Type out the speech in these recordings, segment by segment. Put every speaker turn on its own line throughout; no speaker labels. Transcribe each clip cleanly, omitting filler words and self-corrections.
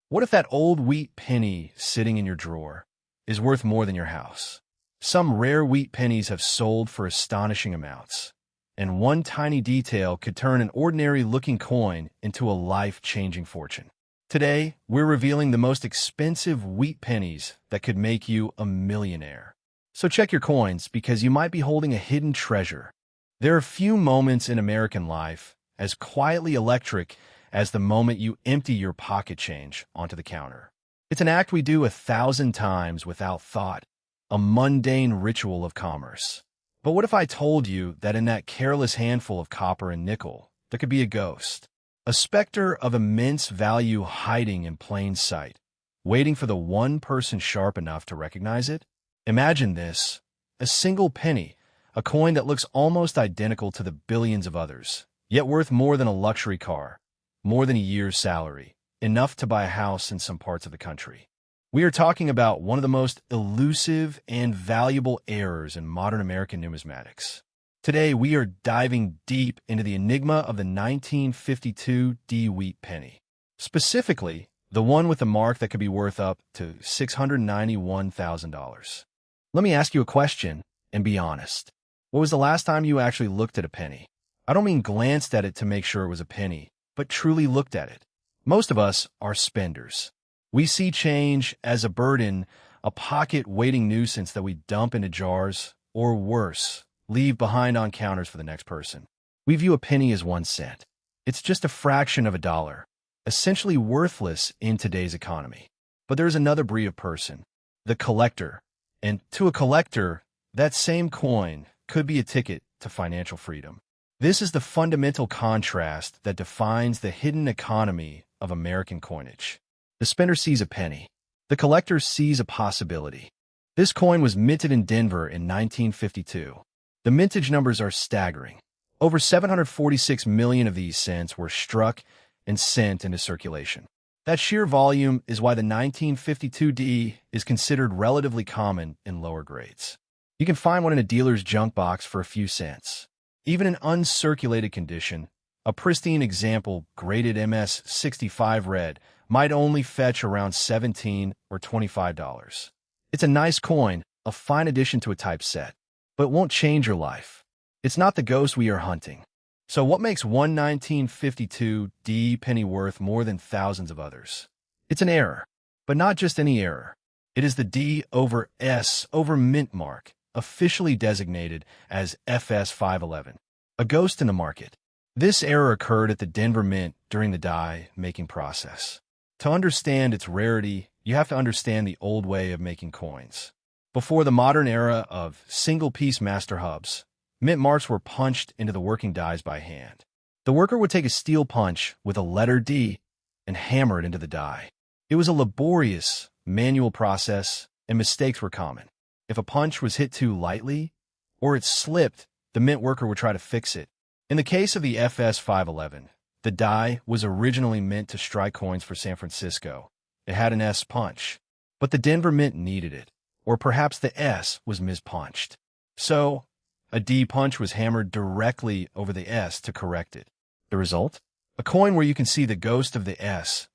What if that old wheat penny sitting in your drawer is worth more than your house? Some rare wheat pennies have sold for astonishing amounts, and one tiny detail could turn an ordinary-looking coin into a life-changing fortune. Today, we're revealing the most expensive wheat pennies that could make you a millionaire. So check your coins, because you might be holding a hidden treasure. There are few moments in American life as quietly electric as the moment you empty your pocket change onto the counter. It's an act we do 1,000 times without thought, a mundane ritual of commerce. But what if I told you that in that careless handful of copper and nickel, there could be a ghost, a specter of immense value hiding in plain sight, waiting for the one person sharp enough to recognize it? Imagine this: a single penny, a coin that looks almost identical to the billions of others, yet worth more than a luxury car, more than a year's salary, enough to buy a house in some parts of the country. We are talking about one of the most elusive and valuable errors in modern American numismatics. Today, we are diving deep into the enigma of the 1952 D wheat penny. Specifically, the one with the mark that could be worth up to $691,000. Let me ask you a question, and be honest. What was the last time you actually looked at a penny? I don't mean glanced at it to make sure it was a penny, but truly looked at it. Most of us are spenders. We see change as a burden, a pocket-weighting nuisance that we dump into jars, or worse, leave behind on counters for the next person. We view a penny as 1 cent. It's just a fraction of a dollar, essentially worthless in today's economy. But there's another breed of person, the collector. And to a collector, that same coin could be a ticket to financial freedom. This is the fundamental contrast that defines the hidden economy of American coinage. The spender sees a penny. The collector sees a possibility. This coin was minted in Denver in 1952. The mintage numbers are staggering. Over 746 million of these cents were struck and sent into circulation. That sheer volume is why the 1952 D is considered relatively common in lower grades. You can find one in a dealer's junk box for a few cents. Even in uncirculated condition, a pristine example graded MS 65 red might only fetch around $17 or $25. It's a nice coin, a fine addition to a typeset, but it won't change your life. It's not the ghost we are hunting. So what makes one 1952 D penny worth more than thousands of others? It's an error, but not just any error. It is the D over S over mint mark, officially designated as FS 511, a ghost in the market. This error occurred at the Denver Mint during the die-making process. To understand its rarity, you have to understand the old way of making coins. Before the modern era of single-piece master hubs, mint marks were punched into the working dies by hand. The worker would take a steel punch with a letter D and hammer it into the die. It was a laborious, manual process, and mistakes were common. If a punch was hit too lightly, or it slipped, the mint worker would try to fix it. In the case of the FS 511, the die was originally meant to strike coins for San Francisco. It had an S punch, but the Denver Mint needed it, or perhaps the S was mispunched. So, a D punch was hammered directly over the S to correct it. The result? A coin where you can see the ghost of the S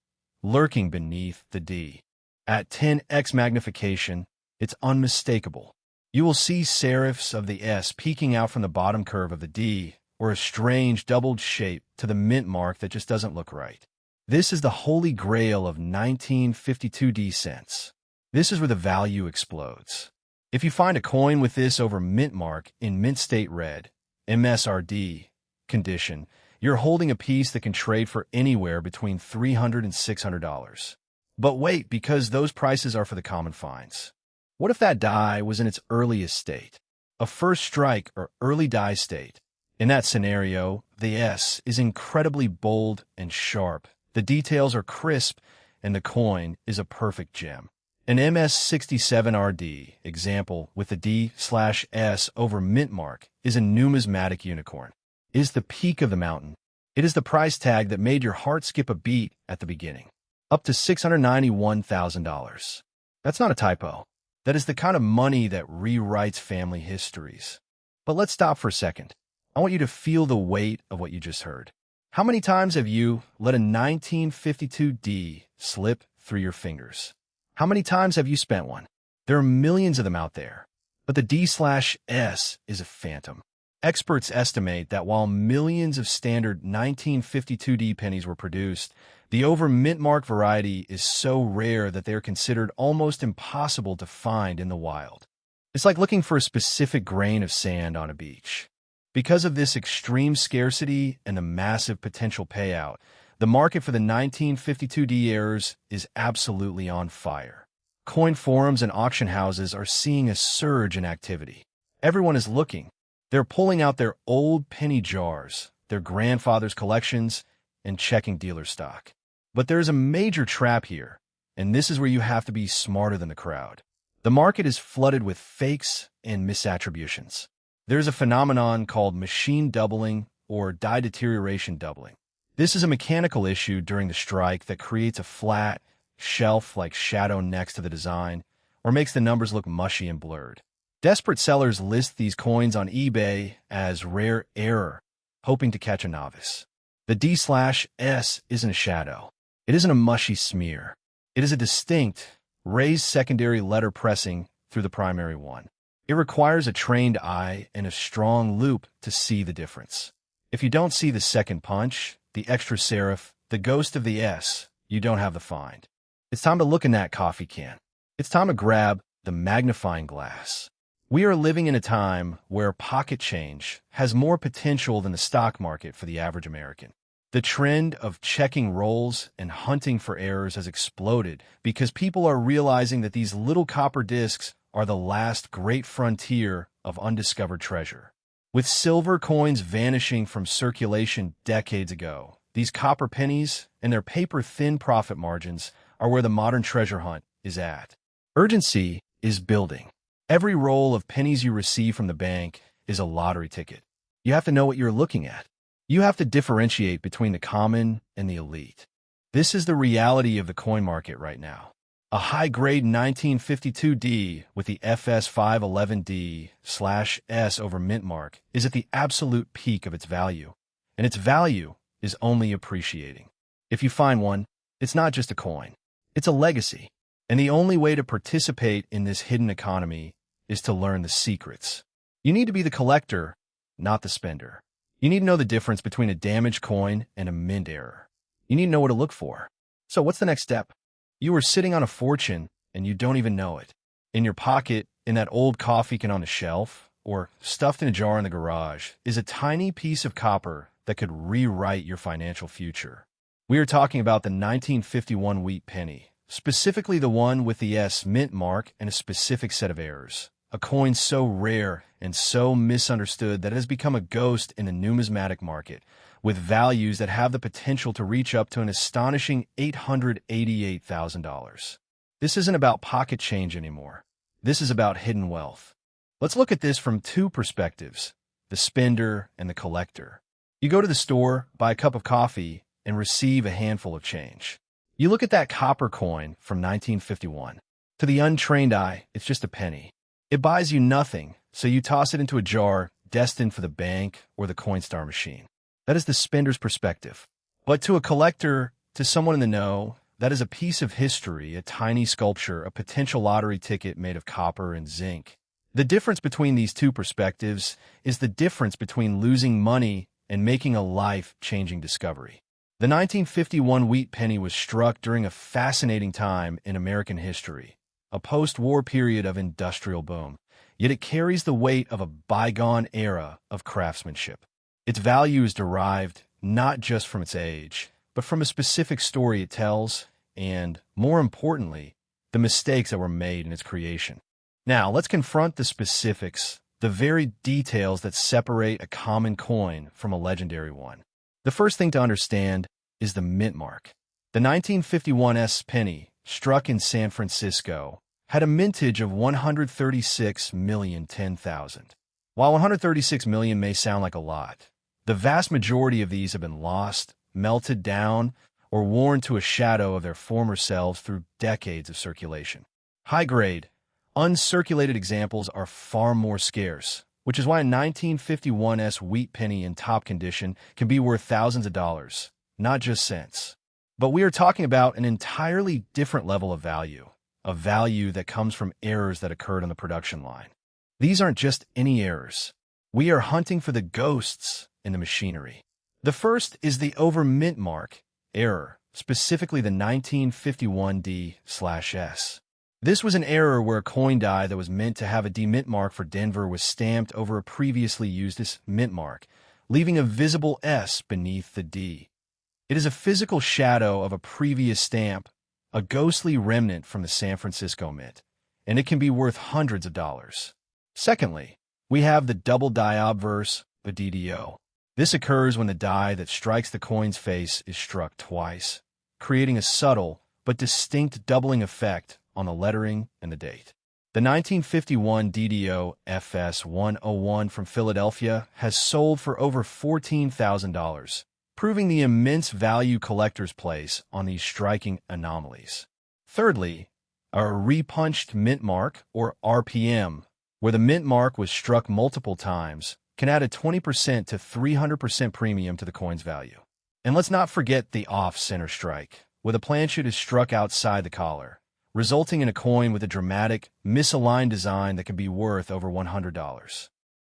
lurking beneath the D. At 10x magnification, it's unmistakable. You will see serifs of the S peeking out from the bottom curve of the D, or a strange doubled shape to the mint mark that just doesn't look right. This is the holy grail of 1952 D cents. This is where the value explodes. If you find a coin with this over mint mark in mint state red, MSRD, condition, you're holding a piece that can trade for anywhere between $300 and $600. But wait, because those prices are for the common finds. What if that die was in its earliest state, a first strike or early die state? In that scenario, the S is incredibly bold and sharp. The details are crisp, and the coin is a perfect gem. An MS67RD example with the D/S over mint mark is a numismatic unicorn. It is the peak of the mountain. It is the price tag that made your heart skip a beat at the beginning. Up to $691,000. That's not a typo. That is the kind of money that rewrites family histories. But let's stop for a second. I want you to feel the weight of what you just heard. How many times have you let a 1952 D slip through your fingers. How many times have you spent one? There are millions of them out there, but the D/S is a phantom. Experts estimate that while millions of standard 1952D pennies were produced, the over mint mark variety is so rare that they are considered almost impossible to find in the wild. It's like looking for a specific grain of sand on a beach. Because of this extreme scarcity and the massive potential payout, the market for the 1952D errors is absolutely on fire. Coin forums and auction houses are seeing a surge in activity. Everyone is looking. They're pulling out their old penny jars, their grandfather's collections, and checking dealer stock. But there's a major trap here, and this is where you have to be smarter than the crowd. The market is flooded with fakes and misattributions. There's a phenomenon called machine doubling or die deterioration doubling. This is a mechanical issue during the strike that creates a flat, shelf-like shadow next to the design, or makes the numbers look mushy and blurred. Desperate sellers list these coins on eBay as rare error, hoping to catch a novice. The D/S isn't a shadow. It isn't a mushy smear. It is a distinct, raised secondary letter pressing through the primary one. It requires a trained eye and a strong loop to see the difference. If you don't see the second punch, the extra serif, the ghost of the S, you don't have the find. It's time to look in that coffee can. It's time to grab the magnifying glass. We are living in a time where pocket change has more potential than the stock market for the average American. The trend of checking rolls and hunting for errors has exploded because people are realizing that these little copper discs are the last great frontier of undiscovered treasure. With silver coins vanishing from circulation decades ago, these copper pennies and their paper-thin profit margins are where the modern treasure hunt is at. Urgency is building. Every roll of pennies you receive from the bank is a lottery ticket. You have to know what you're looking at. You have to differentiate between the common and the elite. This is the reality of the coin market right now. A high-grade 1952D with the FS511D/S over mint mark is at the absolute peak of its value, and its value is only appreciating. If you find one, it's not just a coin. It's a legacy. And the only way to participate in this hidden economy is to learn the secrets. You need to be the collector, not the spender. You need to know the difference between a damaged coin and a mint error. You need to know what to look for. So what's the next step? You are sitting on a fortune and you don't even know it. In your pocket, in that old coffee can on the shelf, or stuffed in a jar in the garage, is a tiny piece of copper that could rewrite your financial future. We are talking about the 1951 Wheat Penny, specifically the one with the S mint mark and a specific set of errors. A coin so rare and so misunderstood that it has become a ghost in the numismatic market, with values that have the potential to reach up to an astonishing $888,000. This isn't about pocket change anymore. This is about hidden wealth. Let's look at this from two perspectives, the spender and the collector. You go to the store, buy a cup of coffee, and receive a handful of change. You look at that copper coin from 1951. To the untrained eye, it's just a penny. It buys you nothing, so you toss it into a jar destined for the bank or the Coinstar machine. That is the spender's perspective. But to a collector, to someone in the know, that is a piece of history, a tiny sculpture, a potential lottery ticket made of copper and zinc. The difference between these two perspectives is the difference between losing money and making a life-changing discovery. The 1951 Wheat Penny was struck during a fascinating time in American history, a post-war period of industrial boom, yet it carries the weight of a bygone era of craftsmanship. Its value is derived not just from its age, but from a specific story it tells, and, more importantly, the mistakes that were made in its creation. Now, let's confront the specifics, the very details that separate a common coin from a legendary one. The first thing to understand is the mint mark. The 1951 S penny, struck in San Francisco, had a mintage of 136,010,000. While 136 million may sound like a lot, the vast majority of these have been lost, melted down, or worn to a shadow of their former selves through decades of circulation. High-grade, uncirculated examples are far more scarce, which is why a 1951 S Wheat Penny in top condition can be worth thousands of dollars, not just cents. But we are talking about an entirely different level of value, a value that comes from errors that occurred on the production line. These aren't just any errors. We are hunting for the ghosts in the machinery. The first is the over mint mark error, specifically the 1951 D/S. This was an error where a coin die that was meant to have a D-mint mark for Denver was stamped over a previously used as mint mark, leaving a visible S beneath the D. It is a physical shadow of a previous stamp, a ghostly remnant from the San Francisco Mint, and it can be worth hundreds of dollars. Secondly, we have the double die obverse, the DDO. This occurs when the die that strikes the coin's face is struck twice, creating a subtle but distinct doubling effect on the lettering and the date. The 1951 DDO FS 101 from Philadelphia has sold for over $14,000, proving the immense value collectors place on these striking anomalies. Thirdly, a repunched mint mark, or RPM, where the mint mark was struck multiple times, can add a 20% to 300% premium to the coin's value. And let's not forget the off-center strike, where the planchet is struck outside the collar, resulting in a coin with a dramatic, misaligned design that can be worth over $100.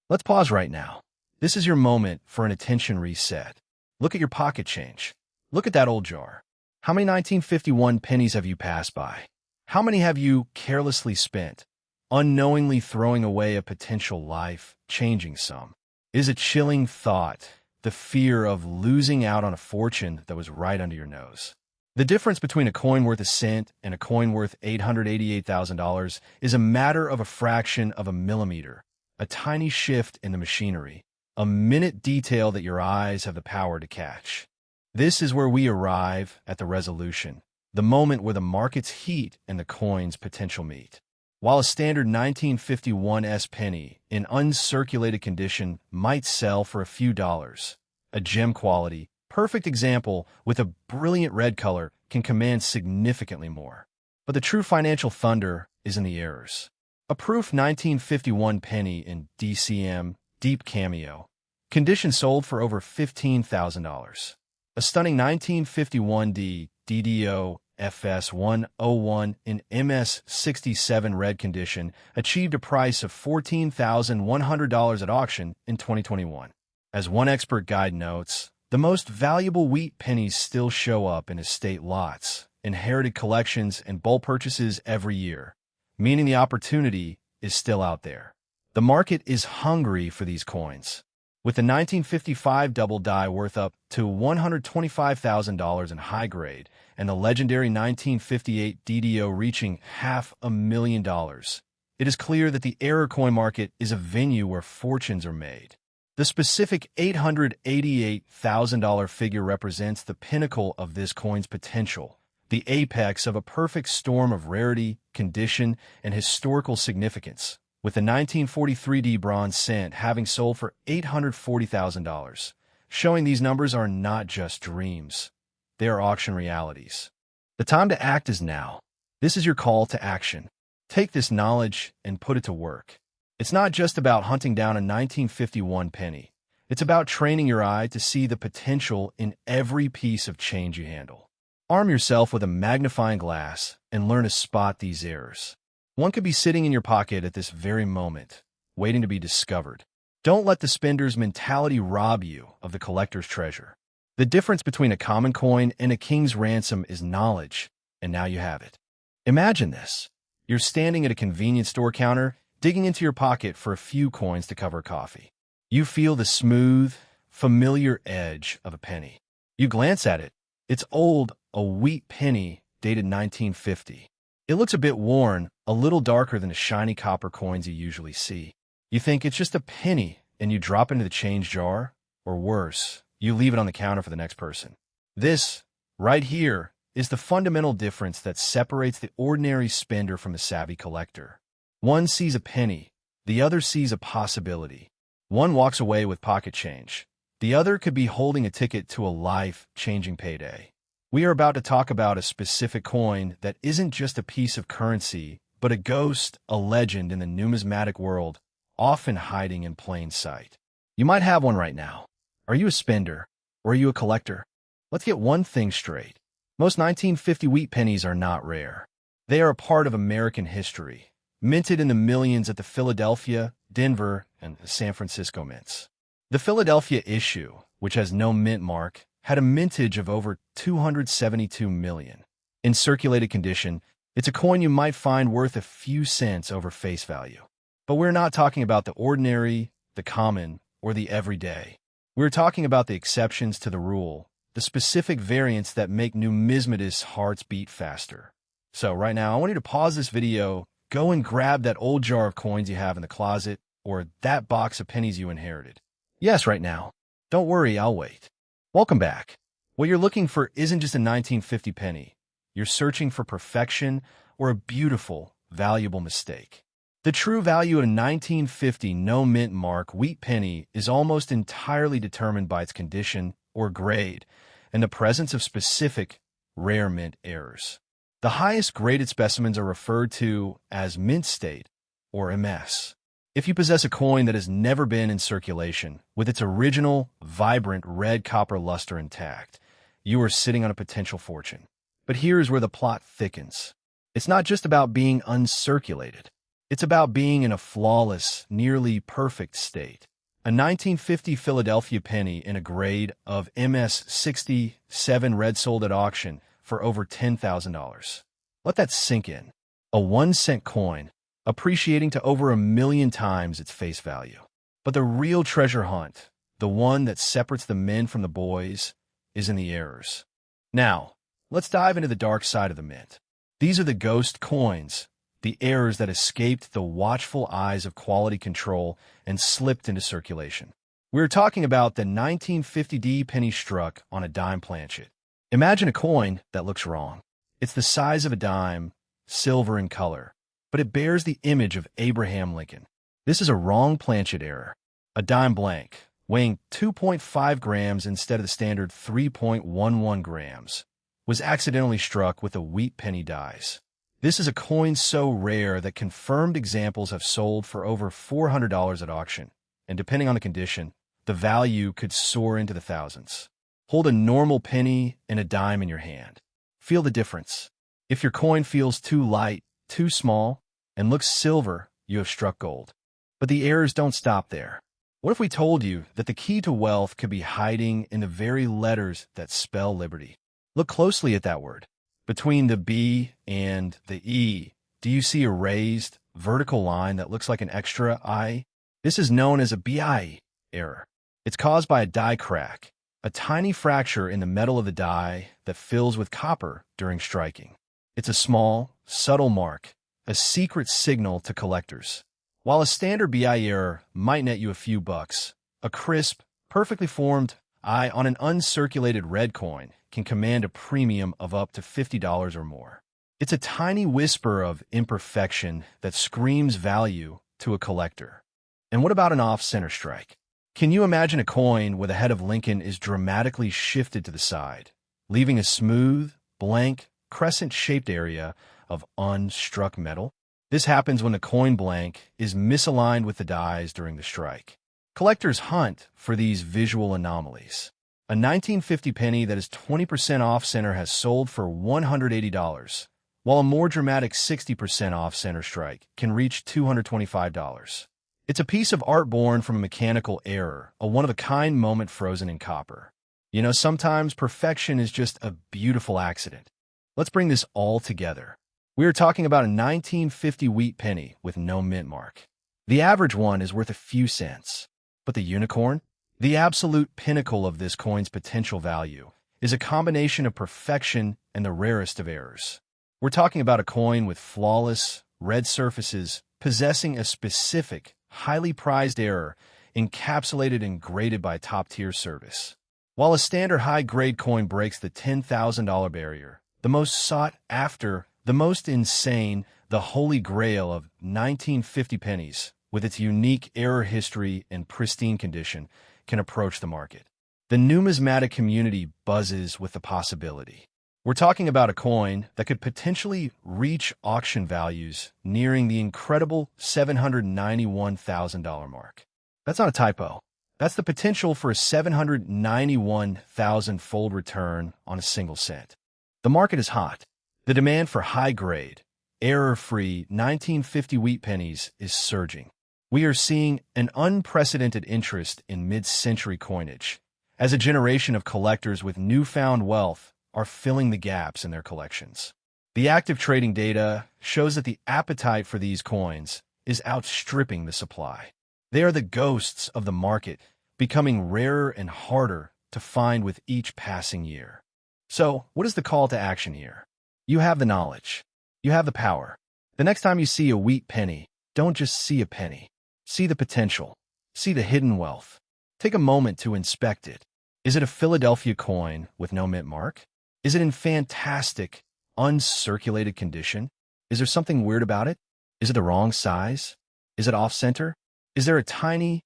Let's pause right now. This is your moment for an attention reset. Look at your pocket change. Look at that old jar. How many 1951 pennies have you passed by? How many have you carelessly spent, unknowingly throwing away a potential life, changing sum? It is a chilling thought, the fear of losing out on a fortune that was right under your nose. The difference between a coin worth a cent and a coin worth $888,000 is a matter of a fraction of a millimeter, a tiny shift in the machinery, a minute detail that your eyes have the power to catch. This is where we arrive at the resolution, the moment where the market's heat and the coin's potential meet. While a standard 1951 S penny in uncirculated condition might sell for a few dollars, a gem quality, perfect example with a brilliant red color can command significantly more. But the true financial thunder is in the errors. A proof 1951 penny in DCM, Deep Cameo, condition sold for over $15,000. A stunning 1951D DDO FS 101 in MS67 red condition achieved a price of $14,100 at auction in 2021. As one expert guide notes, the most valuable wheat pennies still show up in estate lots, inherited collections, and bulk purchases every year, meaning the opportunity is still out there. The market is hungry for these coins. With the 1955 double die worth up to $125,000 in high grade and the legendary 1958 DDO reaching $500,000, it is clear that the error coin market is a venue where fortunes are made. The specific $888,000 figure represents the pinnacle of this coin's potential, the apex of a perfect storm of rarity, condition, and historical significance, with the 1943D bronze cent having sold for $840,000, showing these numbers are not just dreams. They are auction realities. The time to act is now. This is your call to action. Take this knowledge and put it to work. It's not just about hunting down a 1951 penny. It's about training your eye to see the potential in every piece of change you handle. Arm yourself with a magnifying glass and learn to spot these errors. One could be sitting in your pocket at this very moment, waiting to be discovered. Don't let the spender's mentality rob you of the collector's treasure. The difference between a common coin and a king's ransom is knowledge, and now you have it. Imagine this. You're standing at a convenience store counter, digging into your pocket for a few coins to cover coffee. You feel the smooth, familiar edge of a penny. You glance at it. It's old, a wheat penny dated 1950. It looks a bit worn, a little darker than the shiny copper coins you usually see. You think it's just a penny, and you drop it into the change jar, or worse, you leave it on the counter for the next person. This, right here, is the fundamental difference that separates the ordinary spender from the savvy collector. One sees a penny, the other sees a possibility. One walks away with pocket change. The other could be holding a ticket to a life-changing payday. We are about to talk about a specific coin that isn't just a piece of currency, but a ghost, a legend in the numismatic world, often hiding in plain sight. You might have one right now. Are you a spender, or are you a collector? Let's get one thing straight. Most 1950 wheat pennies are not rare. They are a part of American history, minted in the millions at the Philadelphia, Denver, and San Francisco mints. The Philadelphia issue, which has no mint mark, had a mintage of over 272 million. In circulated condition, it's a coin you might find worth a few cents over face value. But we're not talking about the ordinary, the common, or the everyday. We're talking about the exceptions to the rule, the specific variants that make numismatists' hearts beat faster. So right now, I want you to pause this video, go and grab that old jar of coins you have in the closet, or that box of pennies you inherited. Yes, right now. Don't worry, I'll wait. Welcome back. What you're looking for isn't just a 1950 penny. You're searching for perfection or a beautiful, valuable mistake. The true value of a 1950 no mint mark wheat penny is almost entirely determined by its condition or grade and the presence of specific, rare mint errors. The highest graded specimens are referred to as mint state, or MS. If you possess a coin that has never been in circulation, with its original, vibrant red copper luster intact, you are sitting on a potential fortune. But here's where the plot thickens. It's not just about being uncirculated. It's about being in a flawless, nearly perfect state. A 1950 Philadelphia penny in a grade of MS 67 red sold at auction for over $10,000. Let that sink in. A 1-cent coin, appreciating to over 1 million times its face value. But the real treasure hunt, the one that separates the men from the boys, is in the errors. Now, let's dive into the dark side of the mint. These are the ghost coins, the errors that escaped the watchful eyes of quality control and slipped into circulation. We're talking about the 1950 penny struck on a dime planchet. Imagine a coin that looks wrong. It's the size of a dime, silver in color, but it bears the image of Abraham Lincoln. This is a wrong planchet error. A dime blank, weighing 2.5 grams instead of the standard 3.11 grams, was accidentally struck with a wheat penny dies. This is a coin so rare that confirmed examples have sold for over $400 at auction, and depending on the condition, the value could soar into the thousands. Hold a normal penny and a dime in your hand. Feel the difference. If your coin feels too light, too small, and looks silver, you have struck gold. But the errors don't stop there. What if we told you that the key to wealth could be hiding in the very letters that spell liberty? Look closely at that word. Between the B and the E, do you see a raised, vertical line that looks like an extra I? This is known as a BI error. It's caused by a die crack, a tiny fracture in the metal of the die that fills with copper during striking. It's a small, subtle mark, a secret signal to collectors. While a standard BI error might net you a few bucks, a crisp, perfectly formed I on an uncirculated red coin can command a premium of up to $50 or more. It's a tiny whisper of imperfection that screams value to a collector. And what about an off-center strike? Can you imagine a coin where the head of Lincoln is dramatically shifted to the side, leaving a smooth, blank, crescent-shaped area of unstruck metal? This happens when the coin blank is misaligned with the dies during the strike. Collectors hunt for these visual anomalies. A 1950 penny that is 20% off-center has sold for $180, while a more dramatic 60% off-center strike can reach $225. It's a piece of art born from a mechanical error, a one-of-a-kind moment frozen in copper. You know, sometimes perfection is just a beautiful accident. Let's bring this all together. We are talking about a 1950 wheat penny with no mint mark. The average one is worth a few cents. But the unicorn, the absolute pinnacle of this coin's potential value, is a combination of perfection and the rarest of errors. We're talking about a coin with flawless, red surfaces, possessing a specific, highly prized error, encapsulated and graded by top-tier service. While a standard high-grade coin breaks the $10,000 barrier, the most sought after, the most insane, the holy grail of 1950 pennies, with its unique error history and pristine condition, can approach the market. The numismatic community buzzes with the possibility. We're talking about a coin that could potentially reach auction values nearing the incredible $791,000 mark. That's not a typo. That's the potential for a 791,000-fold return on a single cent. The market is hot. The demand for high-grade, error-free 1950 wheat pennies is surging. We are seeing an unprecedented interest in mid-century coinage, as a generation of collectors with newfound wealth are filling the gaps in their collections. The active trading data shows that the appetite for these coins is outstripping the supply. They are the ghosts of the market, becoming rarer and harder to find with each passing year. So, what is the call to action here? You have the knowledge. You have the power. The next time you see a wheat penny, don't just see a penny. See the potential. See the hidden wealth. Take a moment to inspect it. Is it a Philadelphia coin with no mint mark? Is it in fantastic, uncirculated condition? Is there something weird about it? Is it the wrong size? Is it off-center? Is there a tiny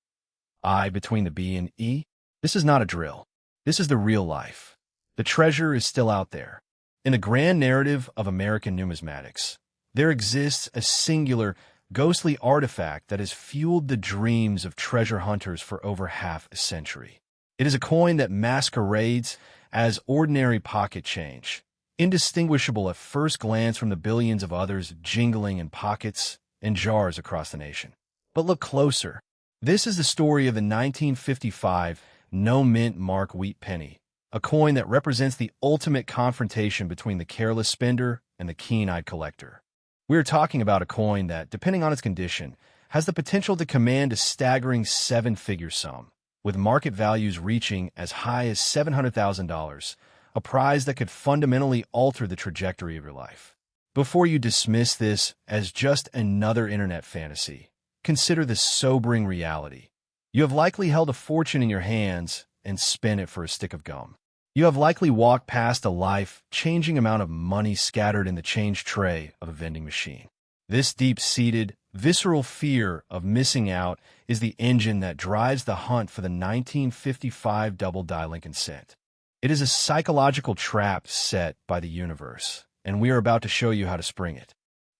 I between the B and E? This is not a drill. This is the real life. The treasure is still out there. In the grand narrative of American numismatics, there exists a singular, ghostly artifact that has fueled the dreams of treasure hunters for over half a century. It is a coin that masquerades as ordinary pocket change, indistinguishable at first glance from the billions of others jingling in pockets and jars across the nation. But look closer. This is the story of the 1955 no-mint mark wheat penny, a coin that represents the ultimate confrontation between the careless spender and the keen-eyed collector. We are talking about a coin that, depending on its condition, has the potential to command a staggering seven-figure sum, with market values reaching as high as $700,000, a prize that could fundamentally alter the trajectory of your life. Before you dismiss this as just another internet fantasy, consider this sobering reality. You have likely held a fortune in your hands and spent it for a stick of gum. You have likely walked past a life-changing amount of money scattered in the change tray of a vending machine. This deep-seated, visceral fear of missing out is the engine that drives the hunt for the 1955 double-die Lincoln cent. It is a psychological trap set by the universe, and we are about to show you how to spring it.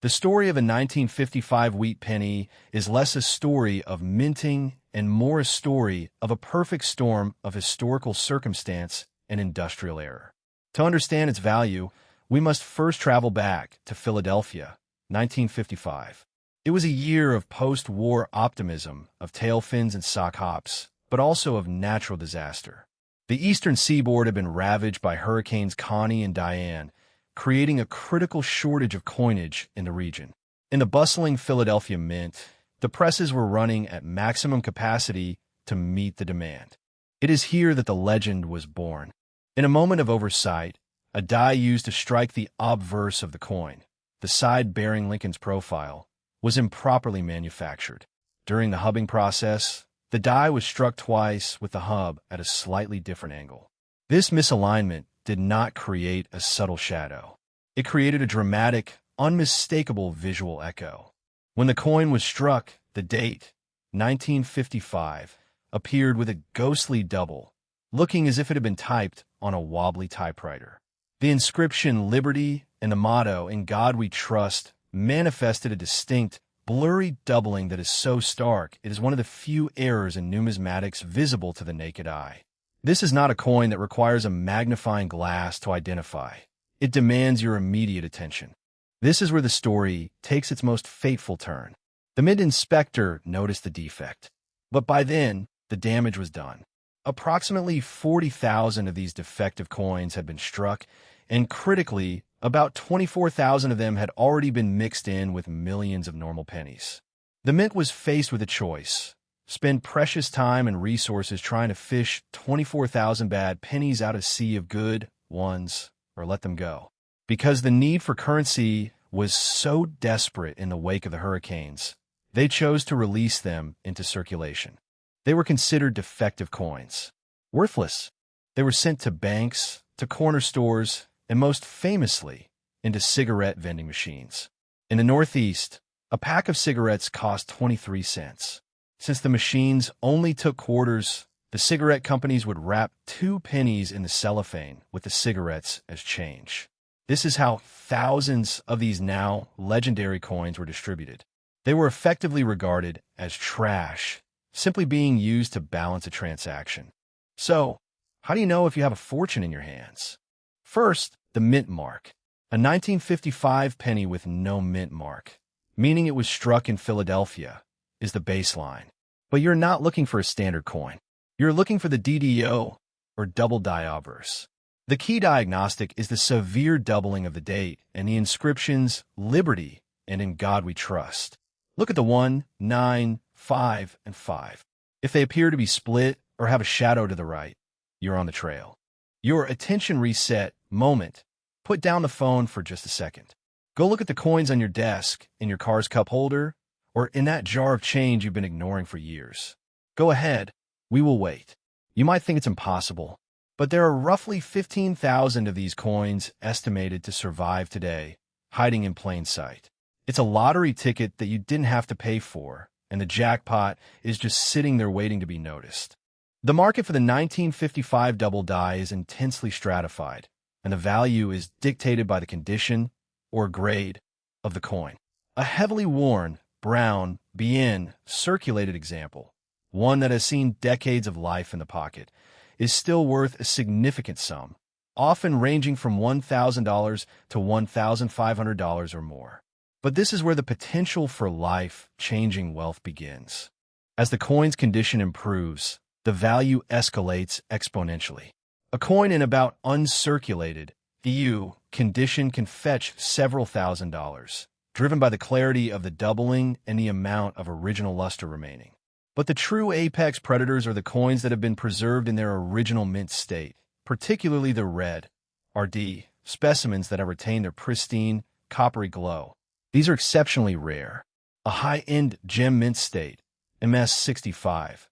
The story of a 1955 wheat penny is less a story of minting and more a story of a perfect storm of historical circumstance and industrial error. To understand its value, we must first travel back to Philadelphia, 1955. It was a year of post-war optimism, of tail fins and sock hops, but also of natural disaster. The eastern seaboard had been ravaged by Hurricanes Connie and Diane, creating a critical shortage of coinage in the region. In the bustling Philadelphia Mint, the presses were running at maximum capacity to meet the demand. It is here that the legend was born. In a moment of oversight, a die used to strike the obverse of the coin, the side bearing Lincoln's profile, was improperly manufactured. During the hubbing process, the die was struck twice with the hub at a slightly different angle. This misalignment did not create a subtle shadow. It created a dramatic, unmistakable visual echo. When the coin was struck, the date, 1955, appeared with a ghostly double, looking as if it had been typed on a wobbly typewriter. The inscription Liberty and the motto In God We Trust manifested a distinct, blurry doubling that is so stark it is one of the few errors in numismatics visible to the naked eye. This is not a coin that requires a magnifying glass to identify. It demands your immediate attention. This is where the story takes its most fateful turn. The mint inspector noticed the defect, but by then, the damage was done. Approximately 40,000 of these defective coins had been struck, and critically, about 24,000 of them had already been mixed in with millions of normal pennies. The mint was faced with a choice: spend precious time and resources trying to fish 24,000 bad pennies out of a sea of good ones, or let them go. Because the need for currency was so desperate in the wake of the hurricanes, they chose to release them into circulation. They were considered defective coins. Worthless. They were sent to banks, to corner stores, and most famously, into cigarette vending machines. In the Northeast, a pack of cigarettes cost 23 cents. Since the machines only took quarters, the cigarette companies would wrap 2 pennies in the cellophane with the cigarettes as change. This is how thousands of these now legendary coins were distributed. They were effectively regarded as trash, simply being used to balance a transaction. So, how do you know if you have a fortune in your hands? First, The mint mark. A 1955 penny with no mint mark, meaning it was struck in Philadelphia, is the baseline. But you're not looking for a standard coin. You're looking for the DDO, or double die obverse. The key diagnostic is the severe doubling of the date and the inscriptions Liberty and In God We Trust. Look at the 1, 9, 5, and 5. If they appear to be split or have a shadow to the right, you're on the trail. Your attention reset moment. Put down the phone for just a second. Go look at the coins on your desk, in your car's cup holder, or in that jar of change you've been ignoring for years. Go ahead. We will wait. You might think it's impossible, but there are roughly 15,000 of these coins estimated to survive today, hiding in plain sight. It's a lottery ticket that you didn't have to pay for, and the jackpot is just sitting there waiting to be noticed. The market for the 1955 double die is intensely stratified, and the value is dictated by the condition or grade of the coin. A heavily worn, brown, bien circulated example, one that has seen decades of life in the pocket, is still worth a significant sum, often ranging from $1,000 to $1,500 or more. But this is where the potential for life-changing wealth begins. As the coin's condition improves, the value escalates exponentially. A coin in about uncirculated EU condition can fetch several $1,000s, driven by the clarity of the doubling and the amount of original luster remaining. But the true apex predators are the coins that have been preserved in their original mint state, particularly the red, RD, specimens that have retained their pristine, coppery glow. These are exceptionally rare. A high-end gem mint state, MS65,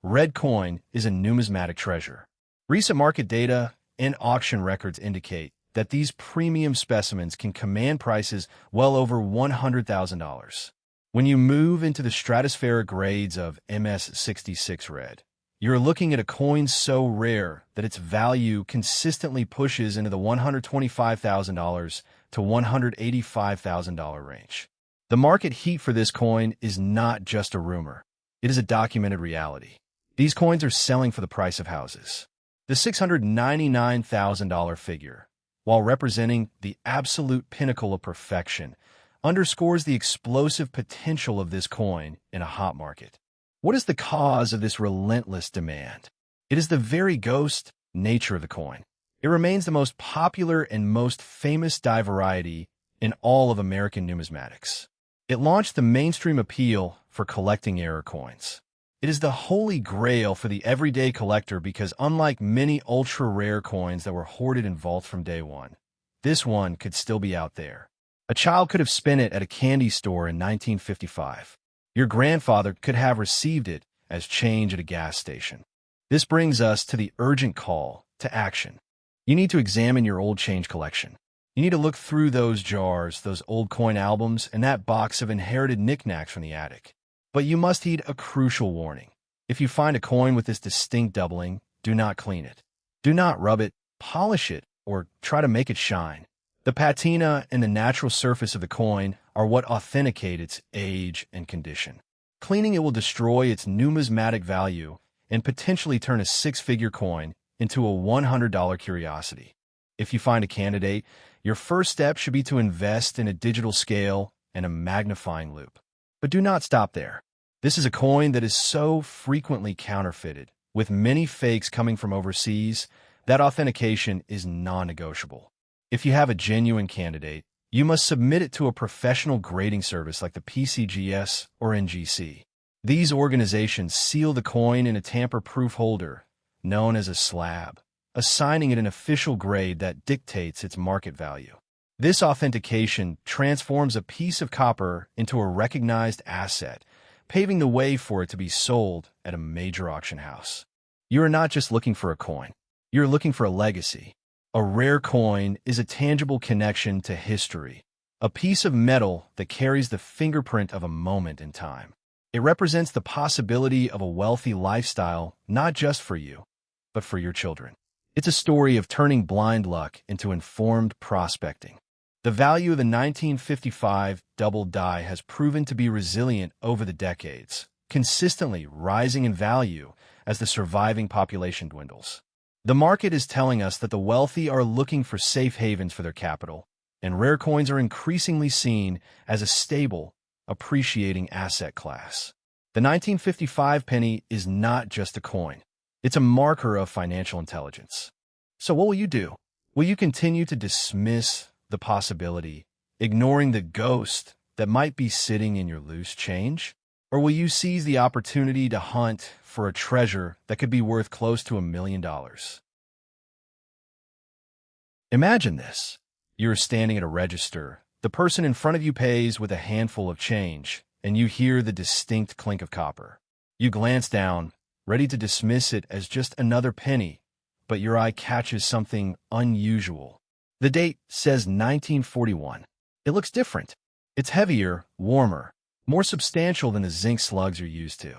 red coin is a numismatic treasure. Recent market data and auction records indicate that these premium specimens can command prices well over $100,000. When you move into the stratospheric grades of MS66 red, you're looking at a coin so rare that its value consistently pushes into the $125,000 to $185,000 range. The market heat for this coin is not just a rumor. It is a documented reality. These coins are selling for the price of houses. The $699,000 figure, while representing the absolute pinnacle of perfection, underscores the explosive potential of this coin in a hot market. What is the cause of this relentless demand? It is the very ghost nature of the coin. It remains the most popular and most famous die variety in all of American numismatics. It launched the mainstream appeal for collecting error coins. It is the holy grail for the everyday collector because unlike many ultra-rare coins that were hoarded in vaults from day one, this one could still be out there. A child could have spent it at a candy store in 1955. Your grandfather could have received it as change at a gas station. This brings us to the urgent call to action. You need to examine your old change collection. You need to look through those jars, those old coin albums, and that box of inherited knickknacks from the attic. But you must heed a crucial warning. If you find a coin with this distinct doubling, do not clean it. Do not rub it, polish it, or try to make it shine. The patina and the natural surface of the coin are what authenticate its age and condition. Cleaning it will destroy its numismatic value and potentially turn a six-figure coin into a $100 curiosity. If you find a candidate, your first step should be to invest in a digital scale and a magnifying loupe. But do not stop there. This is a coin that is so frequently counterfeited, with many fakes coming from overseas, that authentication is non-negotiable. If you have a genuine candidate, you must submit it to a professional grading service like the PCGS or NGC. These organizations seal the coin in a tamper-proof holder, known as a slab, assigning it an official grade that dictates its market value. This authentication transforms a piece of copper into a recognized asset, paving the way for it to be sold at a major auction house. You are not just looking for a coin. You're looking for a legacy. A rare coin is a tangible connection to history, a piece of metal that carries the fingerprint of a moment in time. It represents the possibility of a wealthy lifestyle, not just for you, but for your children. It's a story of turning blind luck into informed prospecting. The value of the 1955 double die has proven to be resilient over the decades, consistently rising in value as the surviving population dwindles. The market is telling us that the wealthy are looking for safe havens for their capital, and rare coins are increasingly seen as a stable, appreciating asset class. The 1955 penny is not just a coin. It's a marker of financial intelligence. So what will you do? Will you continue to dismiss the possibility, ignoring the ghost that might be sitting in your loose change? Or will you seize the opportunity to hunt for a treasure that could be worth close to $1 million? Imagine this. You're standing at a register. The person in front of you pays with a handful of change, and you hear the distinct clink of copper. You glance down, ready to dismiss it as just another penny, but your eye catches something unusual. The date says 1941. It looks different. It's heavier, warmer, more substantial than the zinc slugs you're used to.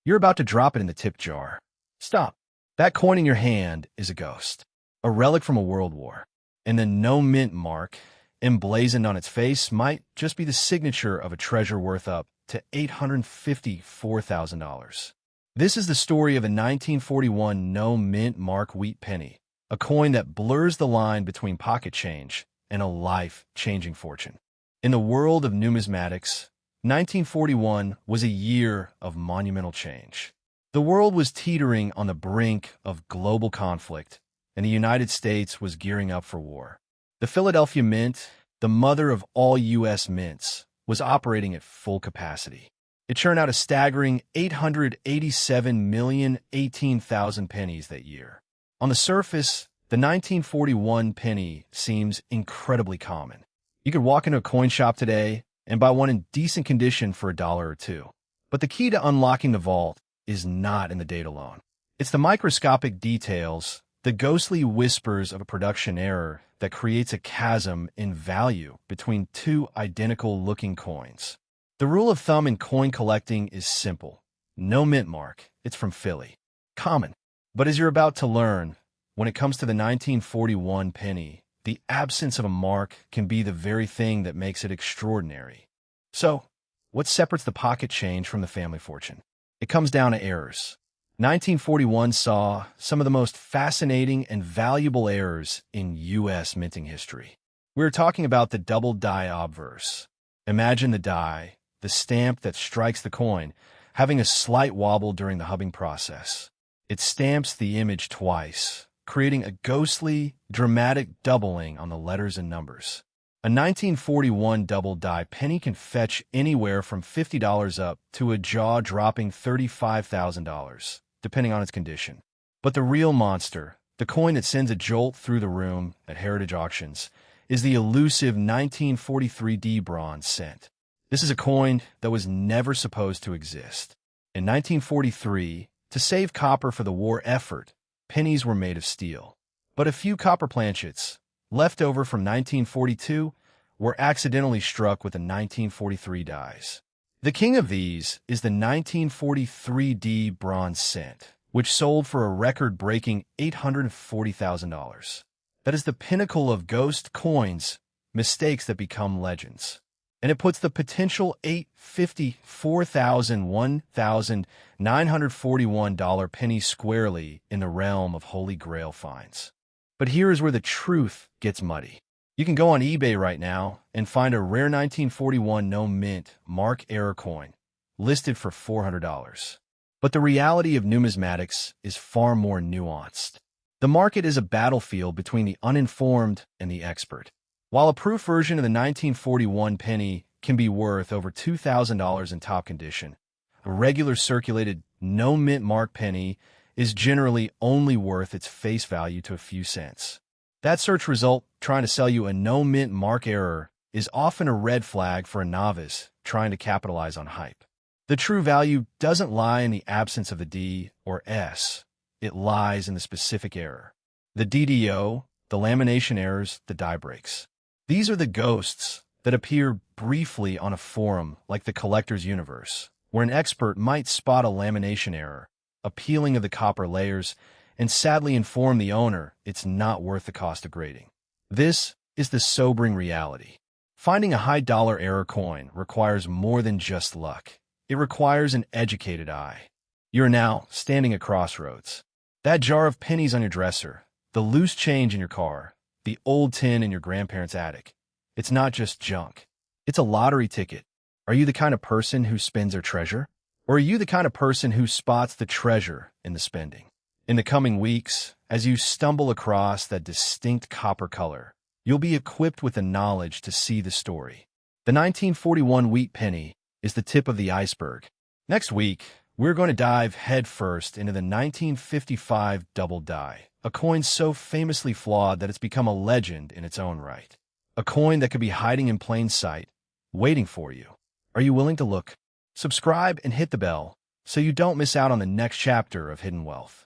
You're about to drop it in the tip jar. Stop. That coin in your hand is a ghost, a relic from a world war. And the no mint mark, emblazoned on its face, might just be the signature of a treasure worth up to $854,000. This is the story of a 1941 no mint mark wheat penny, a coin that blurs the line between pocket change and a life-changing fortune. In the world of numismatics, 1941 was a year of monumental change. The world was teetering on the brink of global conflict, and the United States was gearing up for war. The Philadelphia Mint, the mother of all U.S. mints, was operating at full capacity. It churned out a staggering 887,018,000 pennies that year. On the surface, the 1941 penny seems incredibly common. You could walk into a coin shop today and buy one in decent condition for $1 or $2. But the key to unlocking the vault is not in the date alone. It's the microscopic details, the ghostly whispers of a production error that creates a chasm in value between two identical-looking coins. The rule of thumb in coin collecting is simple. No mint mark. It's from Philly. Common. But as you're about to learn, when it comes to the 1941 penny, the absence of a mark can be the very thing that makes it extraordinary. So, what separates the pocket change from the family fortune? It comes down to errors. 1941 saw some of the most fascinating and valuable errors in U.S. minting history. We're talking about the double die obverse. Imagine the die, the stamp that strikes the coin, having a slight wobble during the hubbing process. It stamps the image twice, creating a ghostly, dramatic doubling on the letters and numbers. A 1941 double die penny can fetch anywhere from $50 up to a jaw-dropping $35,000, depending on its condition. But the real monster, the coin that sends a jolt through the room at heritage auctions, is the elusive 1943 D bronze cent. This is a coin that was never supposed to exist. In 1943, to save copper for the war effort, pennies were made of steel. But a few copper planchets, left over from 1942, were accidentally struck with the 1943 dies. The king of these is the 1943 D bronze cent, which sold for a record-breaking $840,000. That is the pinnacle of ghost coins, mistakes that become legends. And it puts the potential $1,941 penny squarely in the realm of Holy Grail finds. But here is where the truth gets muddy. You can go on eBay right now and find a rare 1941 no mint mark error coin listed for $400. But the reality of numismatics is far more nuanced. The market is a battlefield between the uninformed and the expert. While a proof version of the 1941 penny can be worth over $2,000 in top condition, a regular circulated no mint mark penny is generally only worth its face value to a few cents. That search result trying to sell you a no mint mark error is often a red flag for a novice trying to capitalize on hype. The true value doesn't lie in the absence of the D or S. It lies in the specific error. The DDO, the lamination errors, the die breaks. These are the ghosts that appear briefly on a forum like the Collector's Universe, where an expert might spot a lamination error, a peeling of the copper layers, and sadly inform the owner it's not worth the cost of grading. This is the sobering reality. Finding a high-dollar error coin requires more than just luck. It requires an educated eye. You're now standing at crossroads. That jar of pennies on your dresser, the loose change in your car, the old tin in your grandparents' attic. It's not just junk. It's a lottery ticket. Are you the kind of person who spends their treasure? Or are you the kind of person who spots the treasure in the spending? In the coming weeks, as you stumble across that distinct copper color, you'll be equipped with the knowledge to see the story. The 1941 wheat penny is the tip of the iceberg. Next week, we're going to dive headfirst into the 1955 double die, a coin so famously flawed that it's become a legend in its own right. A coin that could be hiding in plain sight, waiting for you. Are you willing to look? Subscribe and hit the bell so you don't miss out on the next chapter of Hidden Wealth.